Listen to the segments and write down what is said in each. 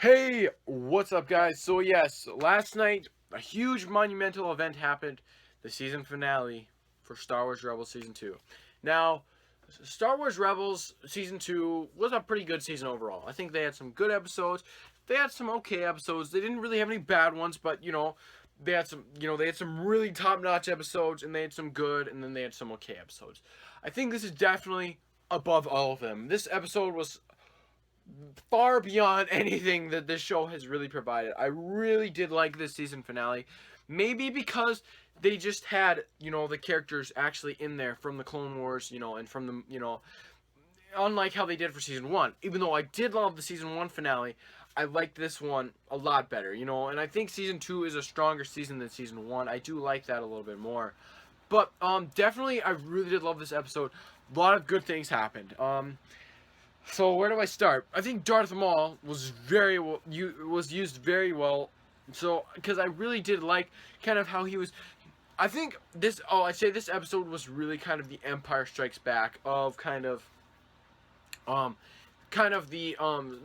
Hey, what's up, guys? So, yes, last night a huge monumental event happened, the season finale for Star Wars Rebels Season 2. Now, Star Wars Rebels Season 2 was a pretty good season overall. I think they had some good episodes, they had some okay episodes, they didn't really have any bad ones, but, they had some really top-notch episodes, and they had some good, and then they had some okay episodes. I think this is definitely above all of them. This episode was far beyond anything that this show has really provided. I really did like this season finale. Maybe because they just had, the characters actually in there from the Clone Wars, and from the, unlike how they did for season 1. Even though I did love the season 1 finale, I liked this one a lot better, and I think season 2 is a stronger season than season 1. I do like that a little bit more. But definitely I really did love this episode. A lot of good things happened. So where do I start? I think Darth Maul was was used very well. So because I really did like kind of how he was. I think this. Oh, I say this episode was really kind of the Empire Strikes Back of um, the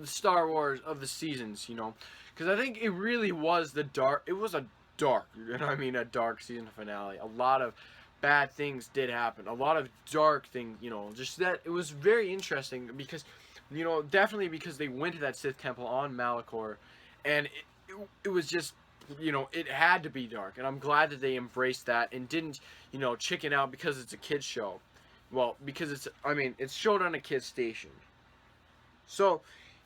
Star Wars of the seasons. Because I think it really was the dark. It was a dark. A dark season finale. A lot of bad things did happen. A lot of dark things, just that it was very interesting because, definitely because they went to that Sith temple on Malachor, and it was just, it had to be dark, and I'm glad that they embraced that and didn't, chicken out because it's a kids show. Well, because it's showed on a kids station. So,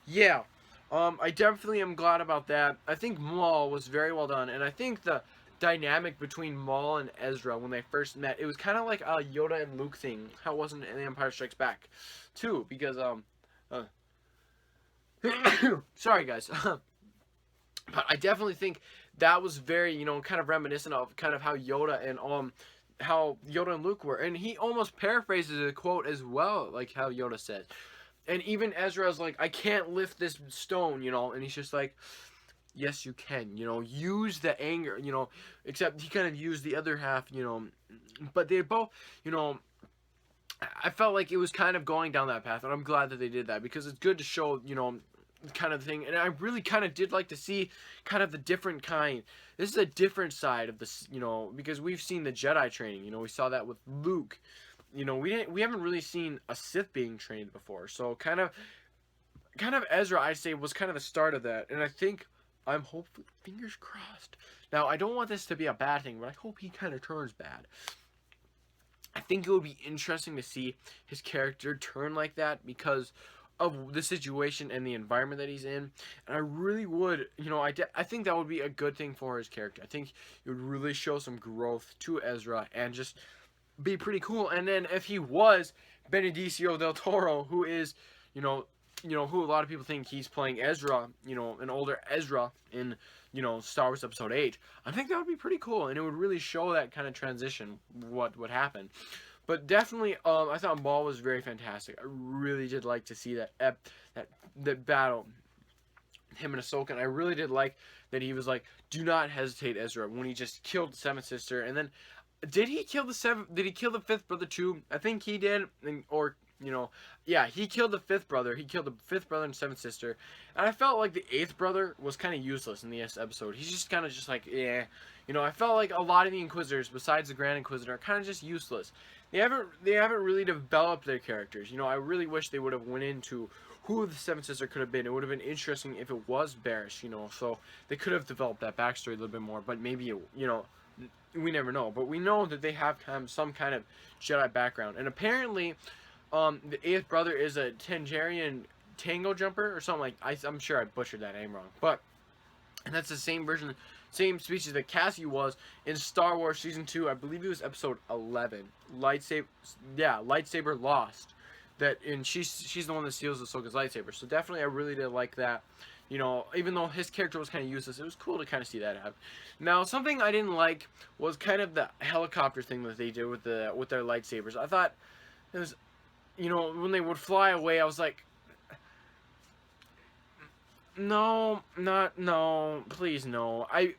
yeah, I definitely am glad about that. I think Maul was very well done, and I think the dynamic between Maul and Ezra when they first met, it was kind of like a Yoda and Luke thing. How it wasn't in Empire Strikes Back, too, because uh, sorry guys, but I definitely think that was very kind of reminiscent of kind of how Yoda and Luke were, and he almost paraphrases a quote as well, like how Yoda said. And even Ezra's like, I can't lift this stone, and he's just like, yes, you can, use the anger, except he kind of used the other half, but they both, I felt like it was kind of going down that path, and I'm glad that they did that because it's good to show, kind of thing. And I really kind of did like to see kind of the different kind. This is a different side of this, because we've seen the Jedi training, we saw that with Luke. We haven't really seen a Sith being trained before. So kind of Ezra, I'd say, was kind of the start of that. And I think I'm hopeful, fingers crossed. Now, I don't want this to be a bad thing, but I hope he kind of turns bad. I think it would be interesting to see his character turn like that because of the situation and the environment that he's in. And I really would, I think that would be a good thing for his character. I think it would really show some growth to Ezra and just be pretty cool. And then if he was Benicio del Toro, who is, who a lot of people think he's playing Ezra, an older Ezra in, Star Wars Episode 8, I think that would be pretty cool, and it would really show that kind of transition, what would happen. But definitely, I thought Maul was very fantastic. I really did like to see that battle, him and Ahsoka, and I really did like that he was like, do not hesitate, Ezra, when he just killed the Seventh Sister, and then, did he kill the fifth brother too? I think he did, yeah, he killed the fifth brother. He killed the fifth brother and seventh sister. And I felt like the eighth brother was kind of useless in the episode. He's just kind of just like, yeah. I felt like a lot of the Inquisitors, besides the Grand Inquisitor, are kind of just useless. They haven't really developed their characters. I really wish they would have went into who the seventh sister could have been. It would have been interesting if it was Barrish, so they could have developed that backstory a little bit more. But maybe, we never know. But we know that they have some kind of Jedi background. And apparently, the eighth brother is a Tangarian tango jumper or something I'm sure I butchered that name wrong. And that's the same species that Cassie was in Star Wars Season 2. I believe it was Episode 11. Lightsaber Lost. And she's the one that steals Ahsoka's lightsaber. So definitely I really did like that. Even though his character was kind of useless, it was cool to kind of see that happen. Now, something I didn't like was kind of the helicopter thing that they did with their lightsabers. I thought it was, when they would fly away, I was like, no, please no. I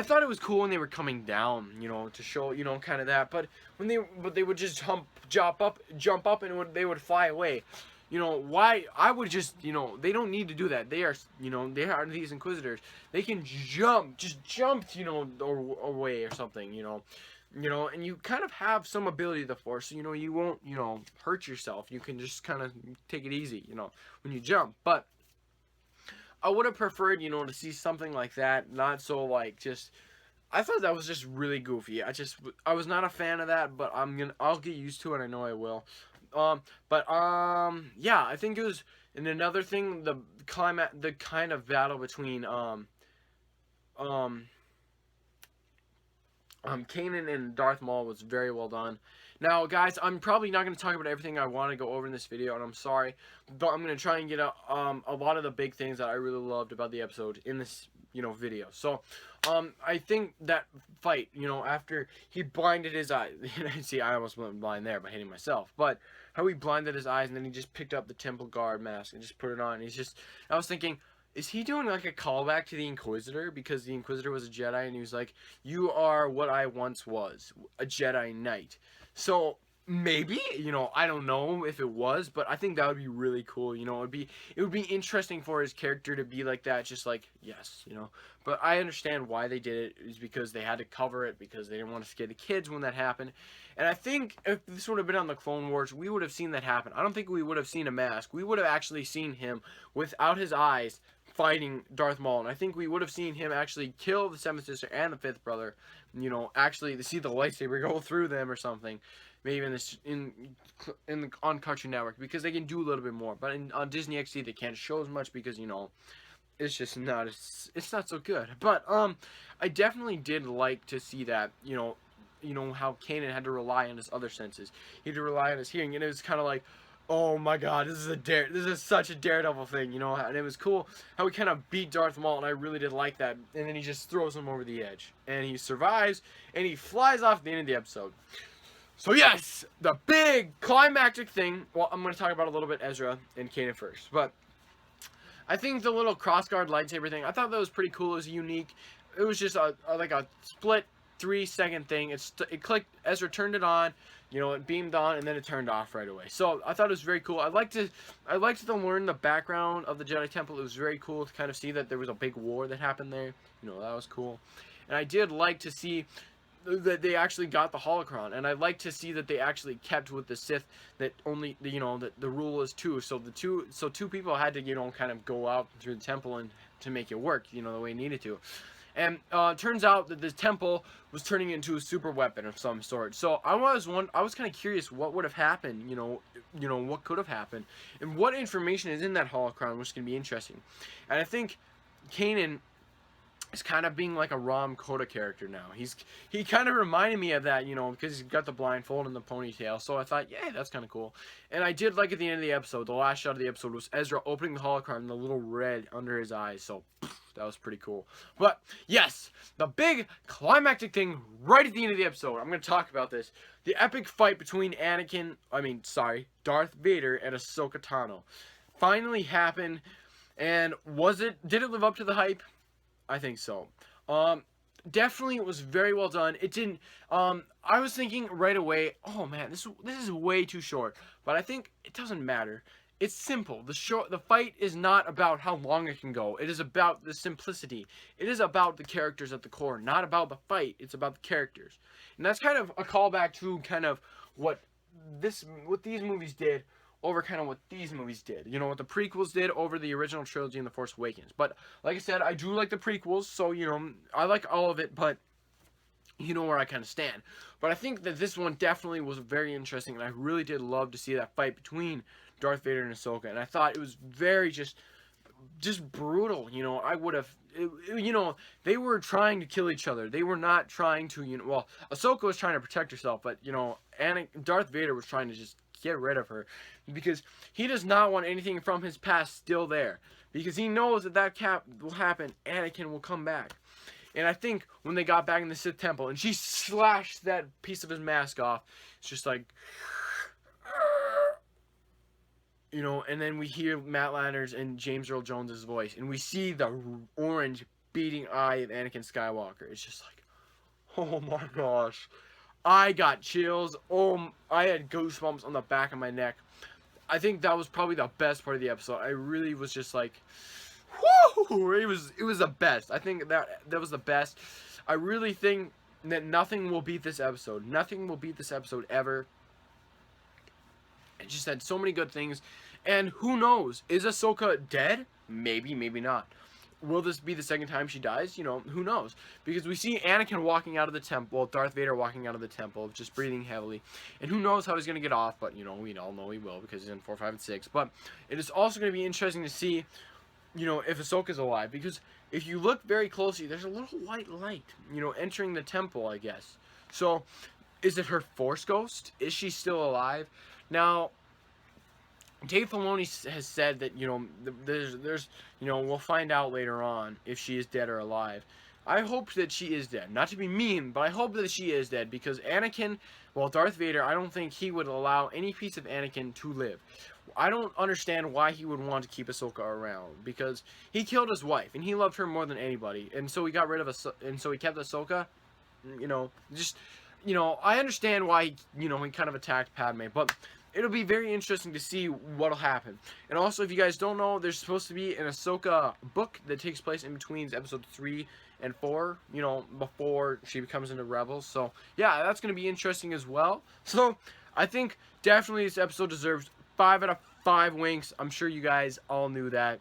thought it was cool when they were coming down, to show, kind of that. But when they would just jump up, and they would fly away. You know, why I would just, you know, they don't need to do that. They are, you know, they are these Inquisitors. They can jump, just jump, you know, away or something, you know. You know, and you kind of have some ability to the Force, so, you know, you won't, you know, hurt yourself. You can just kind of take it easy, you know, when you jump. But I would have preferred, you know, to see something like that, not so like just. I thought that was just really goofy. I was not a fan of that, but I'll get used to it. I know I will. Yeah, I think it was. And another thing, the kind of battle between um, Kanan and Darth Maul was very well done. Now, guys, I'm probably not going to talk about everything I want to go over in this video, and I'm sorry, but I'm going to try and get a lot of the big things that I really loved about the episode in this, you know, video. So, I think that fight, you know, after he blinded his eyes, see, I almost went blind there by hitting myself, but how he blinded his eyes and then he just picked up the Temple Guard mask and just put it on. And I was thinking, is he doing like a callback to the Inquisitor? Because the Inquisitor was a Jedi and he was like, you are what I once was, a Jedi Knight. So maybe, you know, I don't know if it was, but I think that would be really cool. You know, it would be interesting for his character to be like that, just like, yes, you know. But I understand why they did it, is because they had to cover it, because they didn't want to scare the kids when that happened. And I think if this would have been on the Clone Wars, we would have seen that happen. I don't think we would have seen a mask. We would have actually seen him without his eyes fighting Darth Maul, and I think we would have seen him actually kill the seventh sister and the fifth brother. You know, actually to see the lightsaber go through them or something. Maybe on Cartoon Network, because they can do a little bit more. But on Disney XD they can't show as much because, you know, it's just not it's not so good. But I definitely did like to see that, you know how Kanan had to rely on his other senses. He had to rely on his hearing, and it was kind of like, oh my god, this is such a daredevil thing, you know. And it was cool how he kind of beat Darth Maul, and I really did like that. And then he just throws him over the edge, and he survives, and he flies off at the end of the episode. So yes, the big climactic thing. Well, I'm going to talk about a little bit Ezra and Kanan first, but I think the little crossguard lightsaber thing, I thought that was pretty cool. It was unique. It was just like a split 3-second thing. It clicked. Ezra turned it on. You know, it beamed on, and then it turned off right away. So I thought it was very cool. I liked to learn the background of the Jedi Temple. It was very cool to kind of see that there was a big war that happened there. You know, that was cool. And I did like to see that they actually got the holocron, and I like to see that they actually kept with the Sith, that only, you know, that the rule is two. So two people had to, you know, kind of go out through the temple and to make it work, you know, the way it needed to. And turns out that the temple was turning into a super weapon of some sort. So I was kind of curious what would have happened, you know what could have happened, and what information is in that holocron, which is gonna be interesting. And I think Kanan is kind of being like a Ram Koda character now. He kind of reminded me of that, you know, because he's got the blindfold and the ponytail. So I thought, yeah, that's kind of cool. And I did like at the end of the episode, the last shot of the episode was Ezra opening the holocron and the little red under his eyes. So that was pretty cool. But yes, the big climactic thing right at the end of the episode, I'm going to talk about this. The epic fight between Darth Vader and Ahsoka Tano finally happened. And did it live up to the hype? I think so. Definitely it was very well done. It didn't, I was thinking right away, oh man, this is way too short. But I think it doesn't matter. It's simple. The fight is not about how long it can go. It is about the simplicity. It is about the characters at the core, not about the fight. It's about the characters. And that's kind of a callback to kind of what these movies did over kind of what these movies did. You know, what the prequels did over the original trilogy and The Force Awakens. But like I said, I do like the prequels, so, you know, I like all of it, but you know where I kind of stand. But I think that this one definitely was very interesting, and I really did love to see that fight between Darth Vader and Ahsoka. And I thought it was very just brutal. You know, you know, they were trying to kill each other. They were not trying to, you know, well, Ahsoka was trying to protect herself, but, you know, Darth Vader was trying to just get rid of her, because he does not want anything from his past still there, because he knows that will happen. Anakin will come back. And I think when they got back in the Sith Temple and she slashed that piece of his mask off, it's just like, you know, and then we hear Matt Lanner's and James Earl Jones' voice, and we see the orange beating eye of Anakin Skywalker. It's just like, oh my gosh. I got chills. Oh, I had goosebumps on the back of my neck. I think that was probably the best part of the episode. I really was just like, whoo! It was the best. I think that was the best. I really think that nothing will beat this episode. Nothing will beat this episode ever. It just had so many good things. And who knows? Is Ahsoka dead? Maybe, maybe not. Will this be the second time she dies? You know, who knows? Because we see Anakin walking out of the temple, Darth Vader walking out of the temple, just breathing heavily. And who knows how he's going to get off, but, you know, we all know he will because he's in 4, 5, and 6. But it is also going to be interesting to see, you know, if Ahsoka's alive. Because if you look very closely, there's a little white light, you know, entering the temple, I guess. So, is it her Force ghost? Is she still alive? Now, Dave Filoni has said that, you know, there's, you know, we'll find out later on if she is dead or alive. I hope that she is dead. Not to be mean, but I hope that she is dead because Anakin, well, Darth Vader, I don't think he would allow any piece of Anakin to live. I don't understand why he would want to keep Ahsoka around because he killed his wife and he loved her more than anybody, and so he got rid of and so he kept Ahsoka. You know, just, you know, I understand why you know, he kind of attacked Padme, but it'll be very interesting to see what'll happen. And also, if you guys don't know, there's supposed to be an Ahsoka book that takes place in between episode 3 and 4, you know, before she becomes into Rebels. So, yeah, that's going to be interesting as well. So, I think definitely this episode deserves 5 out of 5 winks. I'm sure you guys all knew that.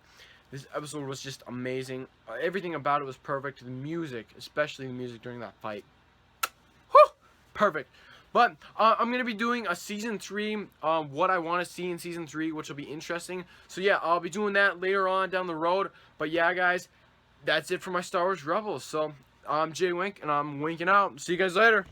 This episode was just amazing. Everything about it was perfect. The music, especially the music during that fight. Whew! Perfect. But I'm going to be doing a Season 3, what I want to see in Season 3, which will be interesting. So yeah, I'll be doing that later on down the road. But yeah, guys, that's it for my Star Wars Rebels. So I'm Jay Wink, and I'm winking out. See you guys later.